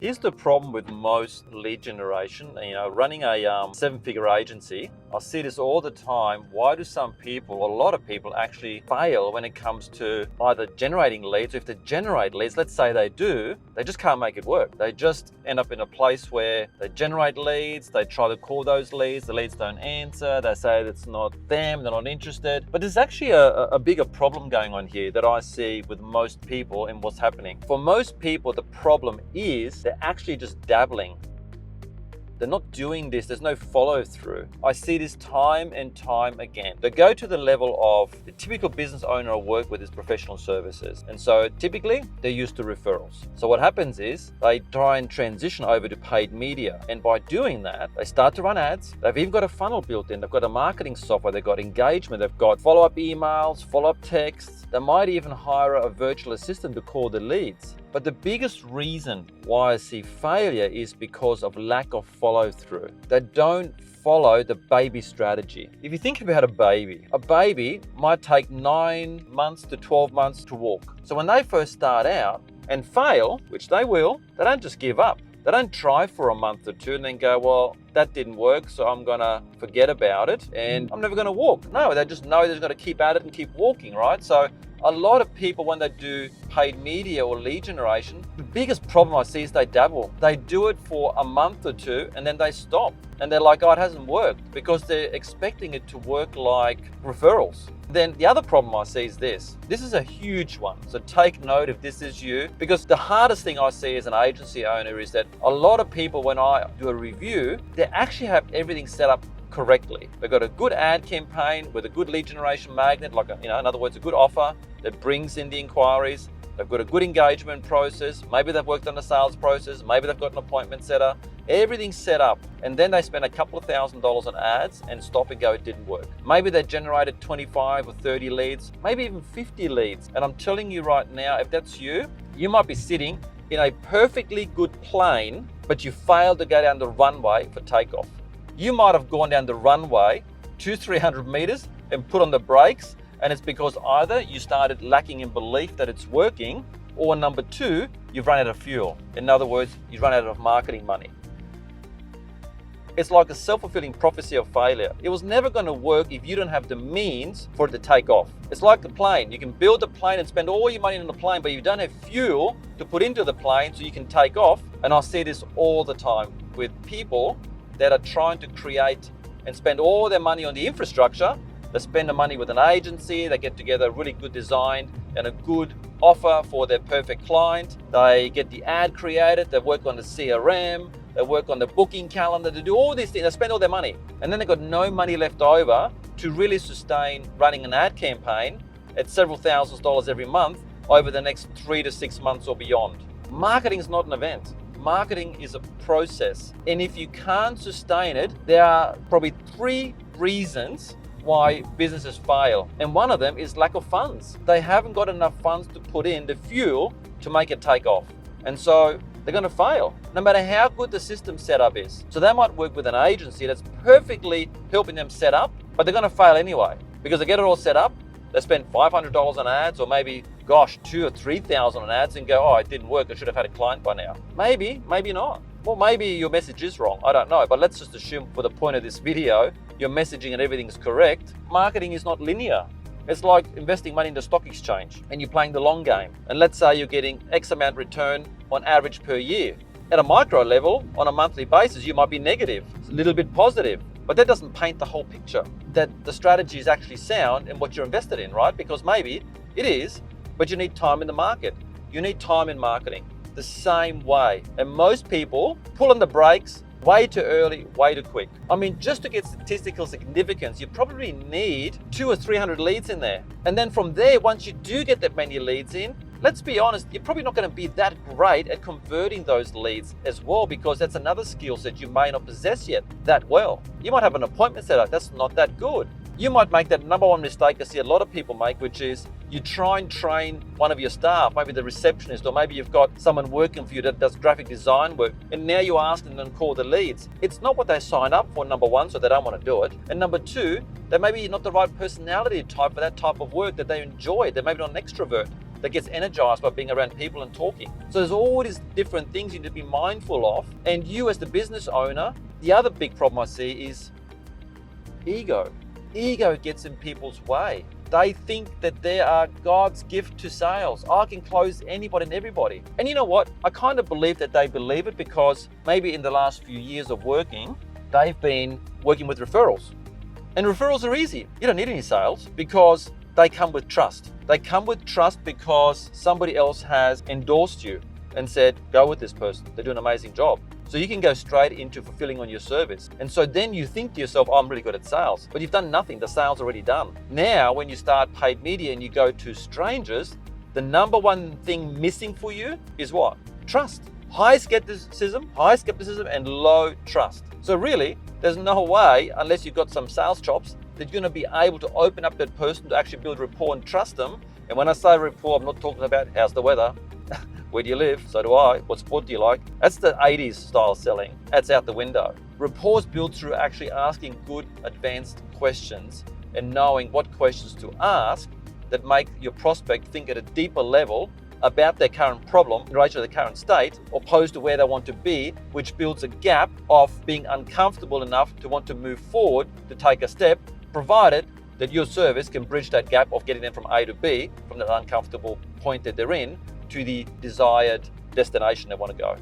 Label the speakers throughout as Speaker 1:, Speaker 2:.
Speaker 1: Here's the problem with most lead generation. Running a seven-figure agency, I see this all the time. Why do some people, or a lot of people, actually fail when it comes to either generating leads, or if they generate leads, let's say they do, they just can't make it work. They just end up in a place where they generate leads, they try to call those leads, the leads don't answer, they say it's not them, they're not interested. But there's actually a bigger problem going on here that I see with most people and what's happening. For most people, the problem is they're actually just dabbling. They're not doing this. There's no follow through. I see this time and time again. They go to the level of the typical business owner I work with is professional services. And so typically they're used to referrals. So what happens is they try and transition over to paid media. And by doing that, they start to run ads. They've even got a funnel built in. They've got a marketing software. They've got engagement. They've got follow-up emails, follow-up texts. They might even hire a virtual assistant to call the leads. But the biggest reason why I see failure is because of lack of follow through. They don't follow the baby strategy. If you think about a baby might take 9 months to 12 months to walk. So when they first start out and fail, which they will, they don't just give up. They don't try for a month or two and then go, well, that didn't work, so I'm gonna forget about it and I'm never gonna walk. No, they just know they've got to keep at it and keep walking, right? So a lot of people, when they do paid media or lead generation, the biggest problem I see is they dabble. They do it for a month or two and then they stop. And they're like, oh, it hasn't worked, because they're expecting it to work like referrals. Then the other problem I see is this. This is a huge one. So take note if this is you, because the hardest thing I see as an agency owner is that a lot of people, when I do a review, they actually have everything set up correctly. They've got a good ad campaign with a good lead generation magnet, like in other words, a good offer that brings in the inquiries. They've got a good engagement process. Maybe they've worked on a sales process. Maybe they've got an appointment setter. Everything's set up. And then they spend a couple of $1,000s on ads and stop and go, it didn't work. Maybe they generated 25 or 30 leads, maybe even 50 leads. And I'm telling you right now, if that's you, you might be sitting in a perfectly good plane, but you failed to go down the runway for takeoff. You might have gone down the runway 200-300 meters and put on the brakes, and it's because either you started lacking in belief that it's working, or number two, you've run out of fuel. In other words, you run out of marketing money. It's like a self-fulfilling prophecy of failure. It was never going to work if you don't have the means for it to take off. It's like the plane. You can build a plane and spend all your money on the plane, but you don't have fuel to put into the plane so you can take off. And I see this all the time with people that are trying to create and spend all their money on the infrastructure. They spend the money with an agency, they get together a really good design and a good offer for their perfect client. They get the ad created, they work on the CRM, they work on the booking calendar, they do all these things, they spend all their money. And then they've got no money left over to really sustain running an ad campaign at several $1,000s every month over the next 3 to 6 months or beyond. Marketing is not an event. Marketing is a process. And if you can't sustain it, there are probably 3 reasons why businesses fail. And one of them is lack of funds. They haven't got enough funds to put in the fuel to make it take off. And so they're going to fail, no matter how good the system setup is. So they might work with an agency that's perfectly helping them set up, but they're going to fail anyway, because they get it all set up. They spend $500 on ads, or maybe, gosh, $2,000 or $3,000 on ads, and go, oh, it didn't work. I should have had a client by now. Maybe, maybe not. Well, maybe your message is wrong. I don't know. But let's just assume for the point of this video, your messaging and everything's correct. Marketing is not linear. It's like investing money in the stock exchange and you're playing the long game. And let's say you're getting X amount return on average per year. At a micro level, on a monthly basis, you might be negative, a little bit positive. But that doesn't paint the whole picture, that the strategy is actually sound and what you're invested in, right? Because maybe it is, but you need time in the market. You need time in marketing the same way. And most people pull on the brakes way too early, way too quick. I mean, just to get statistical significance, you probably need 200 or 300 leads in there. And then from there, once you do get that many leads in, let's be honest, you're probably not going to be that great at converting those leads as well, because that's another skill set you may not possess yet that well. You might have an appointment set up, that's not that good. You might make that number one mistake I see a lot of people make, which is you try and train one of your staff, maybe the receptionist, or maybe you've got someone working for you that does graphic design work, and now you ask them to call the leads. It's not what they sign up for, number one, so they don't want to do it. And number two, they may be not the right personality type for that type of work that they enjoy. They're maybe not an extrovert. that gets energized by being around people and talking. So there's all these different things you need to be mindful of. And you as the business owner, the other big problem I see is ego. Ego gets in people's way. They think that they are God's gift to sales. I can close anybody and everybody. And you know what? I kind of believe that they believe it because maybe in the last few years of working, they've been working with referrals. And referrals are easy. You don't need any sales because they come with trust. They come with trust because somebody else has endorsed you and said, go with this person. They do an amazing job. So you can go straight into fulfilling on your service. And so then you think to yourself, oh, I'm really good at sales, but you've done nothing. The sale's already done. Now, when you start paid media and you go to strangers, the number one thing missing for you is what? Trust. High skepticism and low trust. So really, there's no way, unless you've got some sales chops, that you're going to be able to open up that person to actually build rapport and trust them. And when I say rapport, I'm not talking about how's the weather, where do you live, so do I, what sport do you like? That's the 80s style selling. That's out the window. Rapport is built through actually asking good advanced questions and knowing what questions to ask that make your prospect think at a deeper level about their current problem in relation to the current state, opposed to where they want to be, which builds a gap of being uncomfortable enough to want to move forward to take a step, provided that your service can bridge that gap of getting them from A to B, from that uncomfortable point that they're in, to the desired destination they want to go.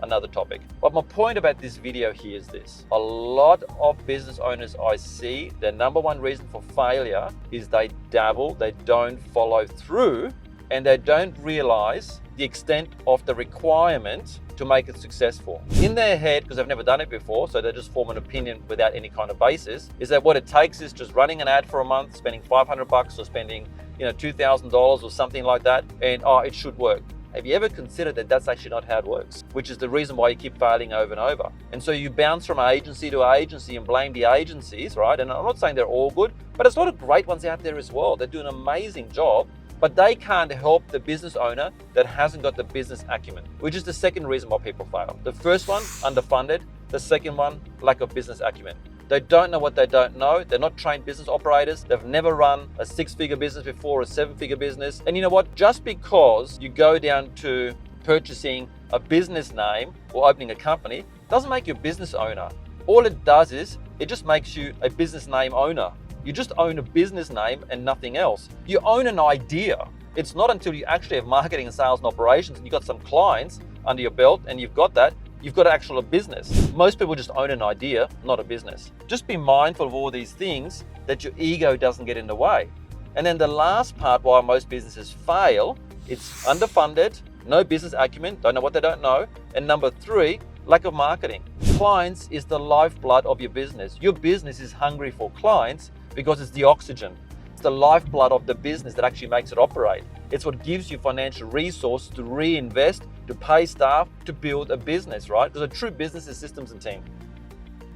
Speaker 1: Another topic. But my point about this video here is this. A lot of business owners I see, their number one reason for failure is they dabble, they don't follow through, and they don't realize the extent of the requirement to make it successful. In their head, because they've never done it before, so they just form an opinion without any kind of basis, is that what it takes is just running an ad for a month, spending $500 or spending $2,000 or something like that, and it should work. Have you ever considered that that's actually not how it works? Which is the reason why you keep failing over and over. And so you bounce from agency to agency and blame the agencies, right? And I'm not saying they're all good, but there's a lot of great ones out there as well. They do an amazing job, but they can't help the business owner that hasn't got the business acumen, which is the second reason why people fail. The first one, underfunded. The second one, lack of business acumen. They don't know what they don't know. They're not trained business operators. They've never run a 6-figure business before, a 7-figure business. And you know what? Just because you go down to purchasing a business name or opening a company doesn't make you a business owner. All it does is it just makes you a business name owner. You just own a business name and nothing else. You own an idea. It's not until you actually have marketing and sales and operations and you've got some clients under your belt and you've got that, you've got actual business. Most people just own an idea, not a business. Just be mindful of all these things that your ego doesn't get in the way. And then the last part why most businesses fail, it's underfunded, no business acumen, don't know what they don't know. And number 3, lack of marketing. Clients is the lifeblood of your business. Your business is hungry for clients because it's the oxygen. It's the lifeblood of the business that actually makes it operate. It's what gives you financial resources to reinvest, to pay staff, to build a business, right? Because a true business is systems and team.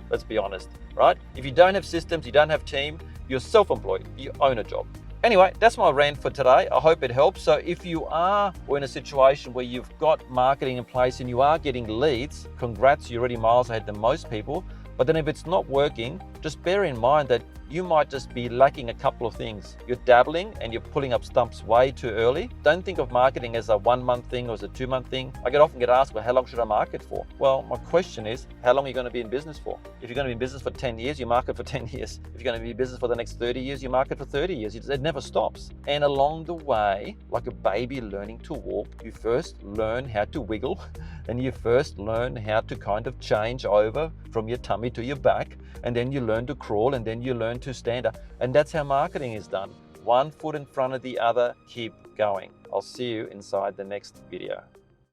Speaker 1: Let's be honest, right? If you don't have systems, you don't have team, you're self-employed, you own a job. Anyway, that's my rant for today. I hope it helps. So if you are in a situation where you've got marketing in place and you are getting leads, congrats, you're already miles ahead than most people. But then if it's not working, just bear in mind that you might just be lacking a couple of things. You're dabbling and you're pulling up stumps way too early. Don't think of marketing as a 1-month thing or as a 2-month thing. I often get asked, well, how long should I market for? Well, my question is, how long are you going to be in business for? If you're going to be in business for 10 years, you market for 10 years. If you're going to be in business for the next 30 years, you market for 30 years. It never stops. And along the way, like a baby learning to walk, you first learn how to wiggle and you first learn how to kind of change over from your tummy to your back. And then you learn to crawl and then you learn to stand up. And that's how marketing is done. One foot in front of the other, keep going. I'll see you inside the next video.